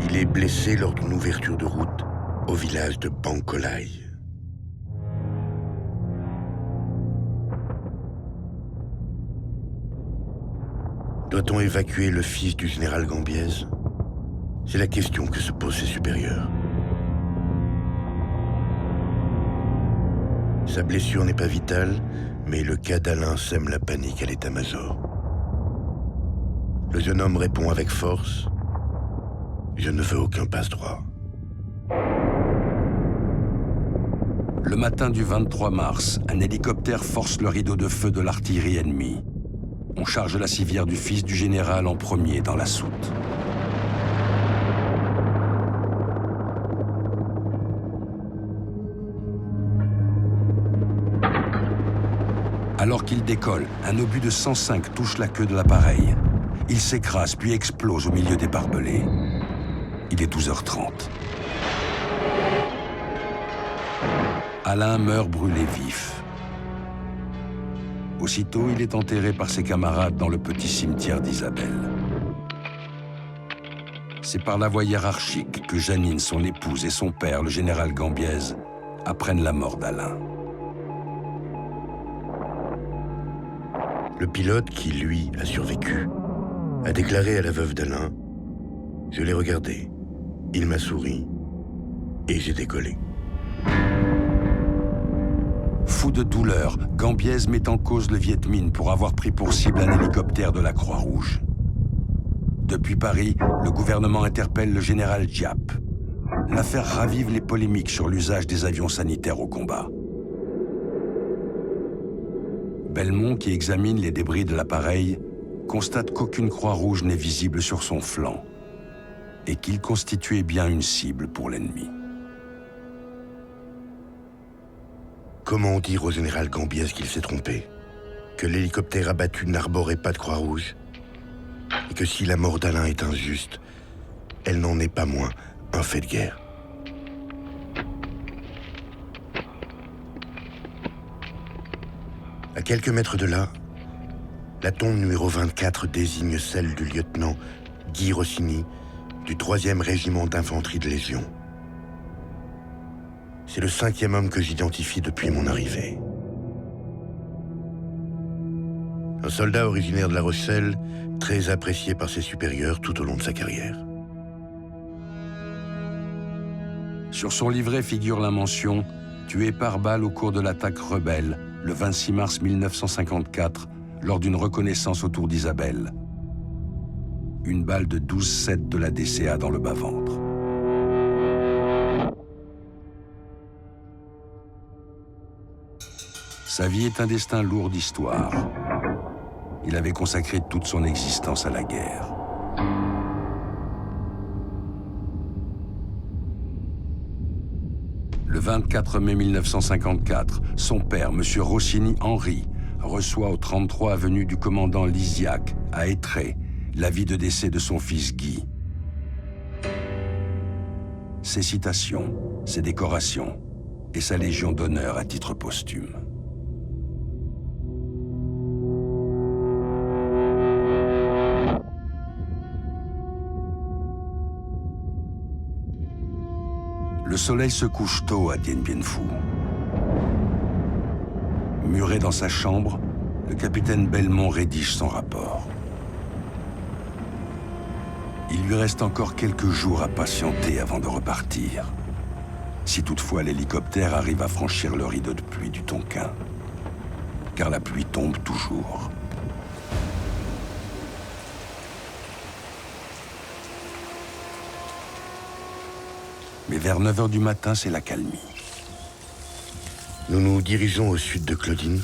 il est blessé lors d'une ouverture de route au village de Bangkolai. Doit-on évacuer le fils du général Gambiez? C'est la question que se posent ses supérieurs. Sa blessure n'est pas vitale, mais le cas d'Alain sème la panique à l'état-major. Le jeune homme répond avec force « Je ne veux aucun passe-droit ». Le matin du 23 mars, un hélicoptère force le rideau de feu de l'artillerie ennemie. On charge la civière du fils du général en premier dans la soute. Alors qu'il décolle, un obus de 105 touche la queue de l'appareil. Il s'écrase puis explose au milieu des barbelés. Il est 12h30. Alain meurt brûlé vif. Aussitôt, il est enterré par ses camarades dans le petit cimetière d'Isabelle. C'est par la voie hiérarchique que Janine, son épouse, et son père, le général Gambiez, apprennent la mort d'Alain. Le pilote, qui, lui, a survécu, a déclaré à la veuve d'Alain « Je l'ai regardé, il m'a souri et j'ai décollé ». Fou de douleur, Gambiez met en cause le Viet Minh pour avoir pris pour cible un hélicoptère de la Croix-Rouge. Depuis Paris, le gouvernement interpelle le général Giap. L'affaire ravive les polémiques sur l'usage des avions sanitaires au combat. Belmont, qui examine les débris de l'appareil, constate qu'aucune Croix-Rouge n'est visible sur son flanc et qu'il constituait bien une cible pour l'ennemi. Comment dire au général Gambiez qu'il s'est trompé? Que l'hélicoptère abattu n'arborait pas de Croix-Rouge? Et que si la mort d'Alain est injuste, elle n'en est pas moins un fait de guerre. À quelques mètres de là, la tombe numéro 24 désigne celle du lieutenant Guy Rossini du 3e régiment d'infanterie de Légion. C'est le 5e homme que j'identifie depuis mon arrivée. Un soldat originaire de La Rochelle, très apprécié par ses supérieurs tout au long de sa carrière. Sur son livret figure la mention « Tué par balle au cours de l'attaque rebelle, le 26 mars 1954, lors d'une reconnaissance autour d'Isabelle. » Une balle de 12,7 de la DCA dans le bas-ventre. Sa vie est un destin lourd d'histoire. Il avait consacré toute son existence à la guerre. Le 24 mai 1954, son père, M. Rossini Henri, reçoit au 33 avenue du commandant Lisiac, à Étré, l'avis de décès de son fils Guy. Ses citations, ses décorations et sa Légion d'honneur à titre posthume. Le soleil se couche tôt à Dien Bien Phu. Muré dans sa chambre, le capitaine Belmont rédige son rapport. Il lui reste encore quelques jours à patienter avant de repartir. Si toutefois l'hélicoptère arrive à franchir le rideau de pluie du Tonkin. Car la pluie tombe toujours. Mais vers 9h du matin, c'est l'accalmie. Nous nous dirigeons au sud de Claudine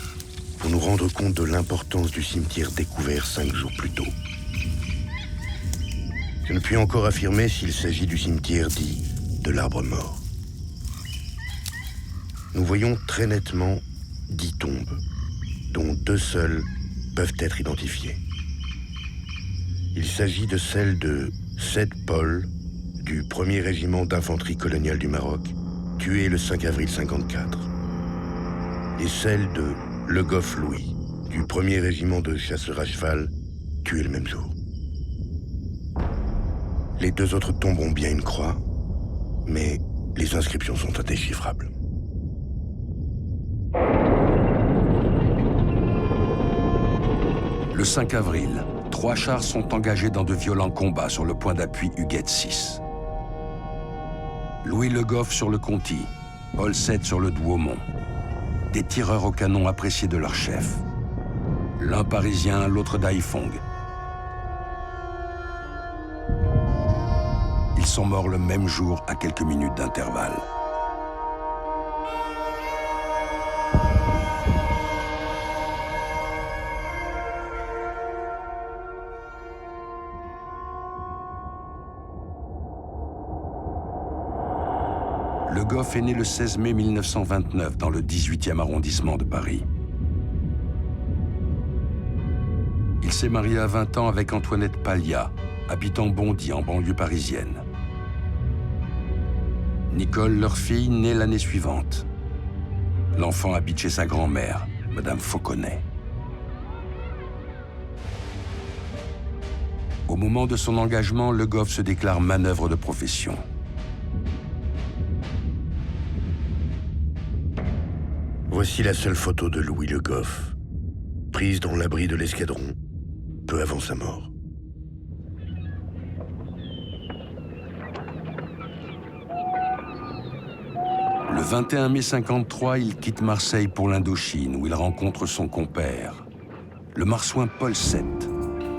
pour nous rendre compte de l'importance du cimetière découvert 5 jours plus tôt. Je ne puis encore affirmer s'il s'agit du cimetière dit de l'Arbre Mort. Nous voyons très nettement 10 tombes, dont 2 seules peuvent être identifiées. Il s'agit de celle de Seth Paul, du 1er régiment d'infanterie coloniale du Maroc, tué le 5 avril 1954, et celle de Le Goff Louis, du 1er régiment de chasseurs à cheval, tué le même jour. Les 2 autres tombes ont bien une croix, mais les inscriptions sont indéchiffrables. Le 5 avril, 3 chars sont engagés dans de violents combats sur le point d'appui Huguette 6. Louis Le Goff sur le Conti, Paul Seth sur le Douaumont. Des tireurs au canon appréciés de leur chef. L'un parisien, l'autre d'Haiphong. Ils sont morts le même jour à quelques minutes d'intervalle. Le Goff est né le 16 mai 1929 dans le 18e arrondissement de Paris. s'est marié à 20 ans avec Antoinette Palliat, habitant Bondy, en banlieue parisienne. Nicole, leur fille, naît l'année suivante. L'enfant habite chez sa grand-mère, Madame Fauconnet. Au moment de son engagement, Le Goff se déclare manœuvre de profession. Voici la seule photo de Louis Le Goff, prise dans l'abri de l'escadron, peu avant sa mort. Le 21 mai 1953, il quitte Marseille pour l'Indochine, où il rencontre son compère, le marsouin Paul VII,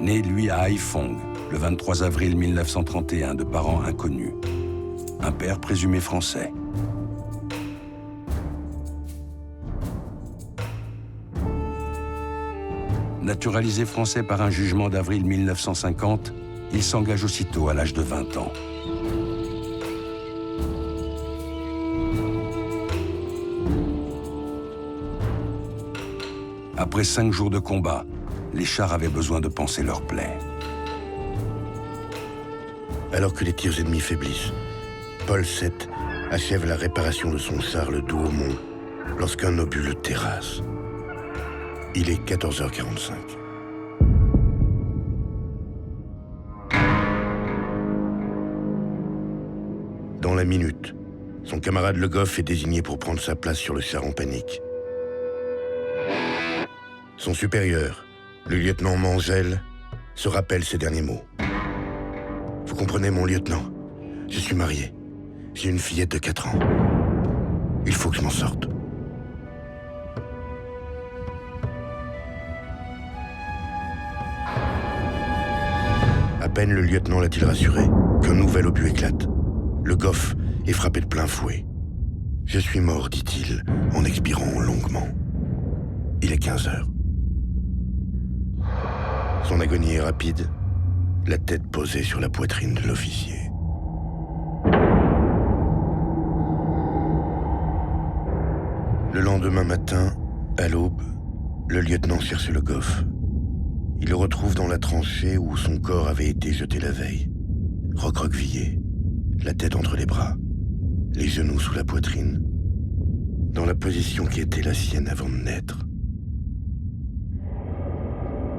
né lui à Haiphong, le 23 avril 1931, de parents inconnus. Un père présumé français. Naturalisé français par un jugement d'avril 1950, il s'engage aussitôt à l'âge de 20 ans. Après 5 jours de combat, les chars avaient besoin de panser leurs plaies. Alors que les tirs ennemis faiblissent, Paul VII achève la réparation de son char le Douaumont lorsqu'un obus le terrasse. Il est 14h45. Dans la minute, son camarade Le Goff est désigné pour prendre sa place sur le char en panique. Son supérieur, le lieutenant Mangel, se rappelle ces derniers mots. « Vous comprenez, mon lieutenant, je suis marié. J'ai une fillette de 4 ans. Il faut que je m'en sorte. » À peine le lieutenant l'a-t-il rassuré qu'un nouvel obus éclate. Le Goff est frappé de plein fouet. « Je suis mort, dit-il, en expirant longuement. Il est 15 heures. Son agonie est rapide, la tête posée sur la poitrine de l'officier. Le lendemain matin, à l'aube, le lieutenant cherche Le Goff. Il le retrouve dans la tranchée où son corps avait été jeté la veille, recroquevillé, la tête entre les bras, les genoux sous la poitrine, dans la position qui était la sienne avant de naître.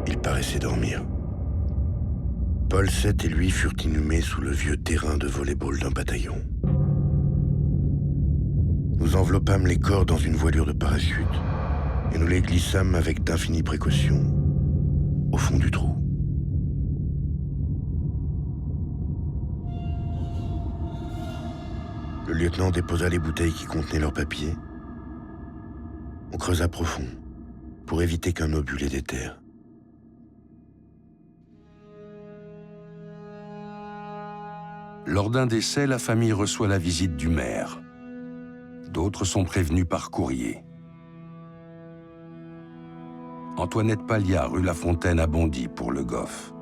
Il paraissait dormir. Paul VII et lui furent inhumés sous le vieux terrain de volley-ball d'un bataillon. Nous enveloppâmes les corps dans une voilure de parachute et nous les glissâmes avec d'infinies précautions au fond du trou. Le lieutenant déposa les bouteilles qui contenaient leurs papiers. On creusa profond pour éviter qu'un obus les déterre. Lors d'un décès, la famille reçoit la visite du maire. D'autres sont prévenus par courrier. Antoinette Palliat, rue La Fontaine à Bondy, pour Le Goff.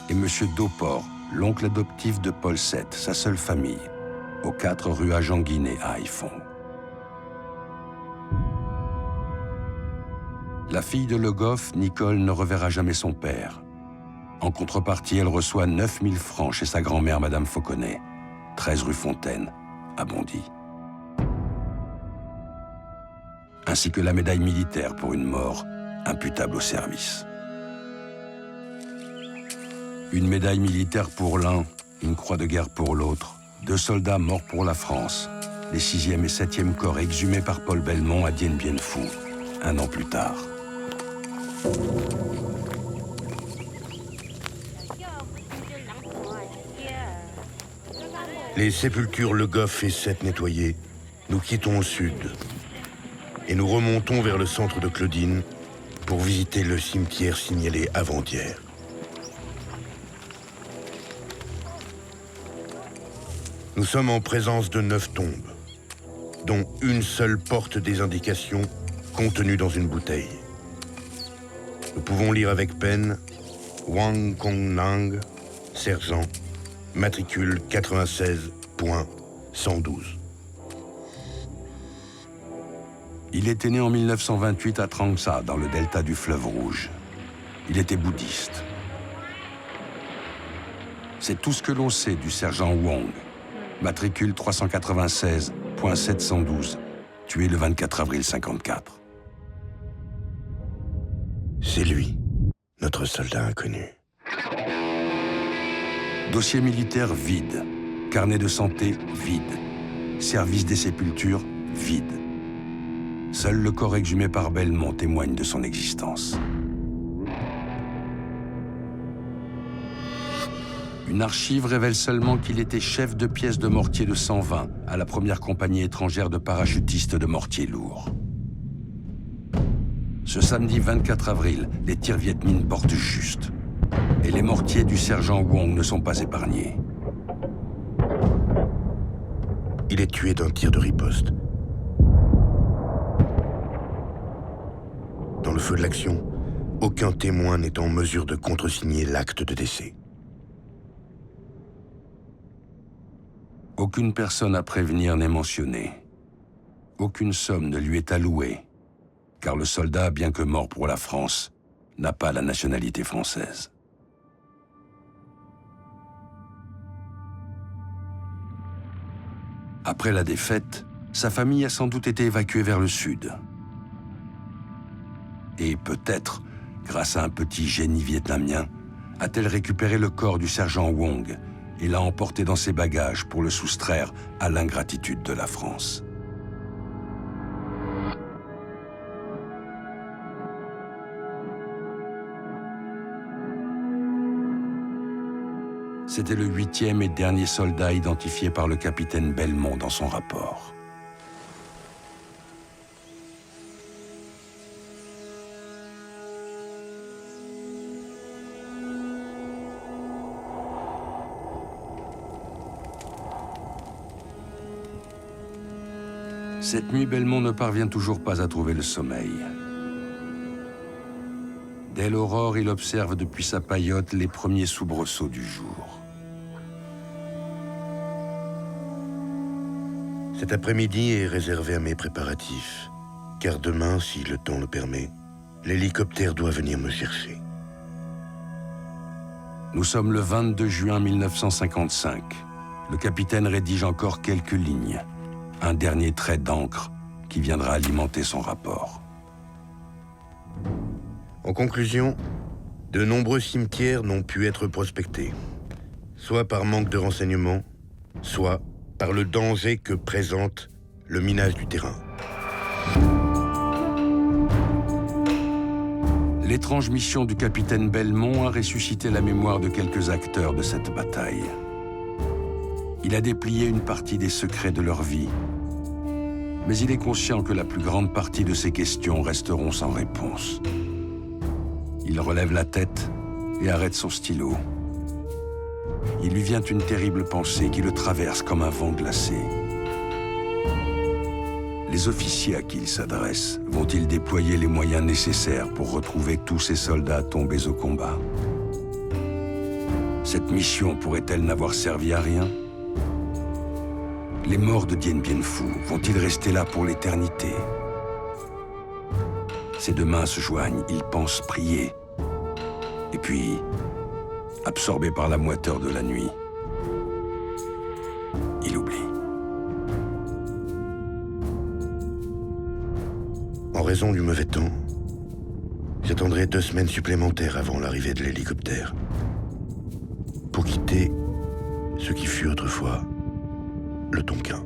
Et M. Dauport, l'oncle adoptif de Paul VII, sa seule famille, aux 4 rue Jean-Guinet à Haiphong. La fille de Le Goff, Nicole, ne reverra jamais son père. En contrepartie, elle reçoit 9 000 francs chez sa grand-mère, Madame Fauconnet, 13 rue Fontaine, à Bondy. Ainsi que la médaille militaire pour une mort imputable au service. Une médaille militaire pour l'un, une croix de guerre pour l'autre, 2 soldats morts pour la France, les 6e et 7e corps exhumés par Paul Belmont à Dien Bien Phu, 1 an plus tard. Les sépultures Le Goff et VII nettoyées, nous quittons au sud et nous remontons vers le centre de Claudine pour visiter le cimetière signalé avant-hier. Nous sommes en présence de 9 tombes, dont une seule porte des indications contenues dans une bouteille. Nous pouvons lire avec peine Wang Kong Nang, sergent, matricule 96.112. Il était né en 1928 à Trang Sa, dans le delta du fleuve Rouge. Il était bouddhiste. C'est tout ce que l'on sait du sergent Wong, matricule 396.712, tué le 24 avril 54. C'est lui, notre soldat inconnu. Dossier militaire vide, carnet de santé vide, service des sépultures vide. Seul le corps exhumé par Belmont témoigne de son existence. Une archive révèle seulement qu'il était chef de pièce de mortier de 120 à la première compagnie étrangère de parachutistes de mortiers lourds. Ce samedi 24 avril, les tirs Viet Minh portent juste. Et les mortiers du sergent Wong ne sont pas épargnés. Il est tué d'un tir de riposte. Dans le feu de l'action, aucun témoin n'est en mesure de contresigner l'acte de décès. Aucune personne à prévenir n'est mentionnée. Aucune somme ne lui est allouée, car le soldat, bien que mort pour la France, n'a pas la nationalité française. Après la défaite, sa famille a sans doute été évacuée vers le sud. Et peut-être, grâce à un petit génie vietnamien, a-t-elle récupéré le corps du sergent Wong et l'a emporté dans ses bagages pour le soustraire à l'ingratitude de la France. C'était le 8e et dernier soldat identifié par le capitaine Belmont dans son rapport. Cette nuit, Belmont ne parvient toujours pas à trouver le sommeil. Dès l'aurore, il observe depuis sa paillote les premiers soubresauts du jour. Cet après-midi est réservé à mes préparatifs, car demain, si le temps le permet, l'hélicoptère doit venir me chercher. Nous sommes le 22 juin 1955. Le capitaine rédige encore quelques lignes. Un dernier trait d'encre qui viendra alimenter son rapport. En conclusion, de nombreux cimetières n'ont pu être prospectés, soit par manque de renseignements, soit par le danger que présente le minage du terrain. L'étrange mission du capitaine Belmont a ressuscité la mémoire de quelques acteurs de cette bataille. Il a déplié une partie des secrets de leur vie, mais il est conscient que la plus grande partie de ces questions resteront sans réponse. Il relève la tête et arrête son stylo. Il lui vient une terrible pensée qui le traverse comme un vent glacé. Les officiers à qui il s'adresse vont-ils déployer les moyens nécessaires pour retrouver tous ces soldats tombés au combat? Cette mission pourrait-elle n'avoir servi à rien? Les morts de Dien Bien Phu vont-ils rester là pour l'éternité? Ses deux mains se joignent, il pense prier. Et puis, absorbé par la moiteur de la nuit, il oublie. En raison du mauvais temps, j'attendrai 2 semaines supplémentaires avant l'arrivée de l'hélicoptère, pour quitter ce qui fut autrefois le Tonkin.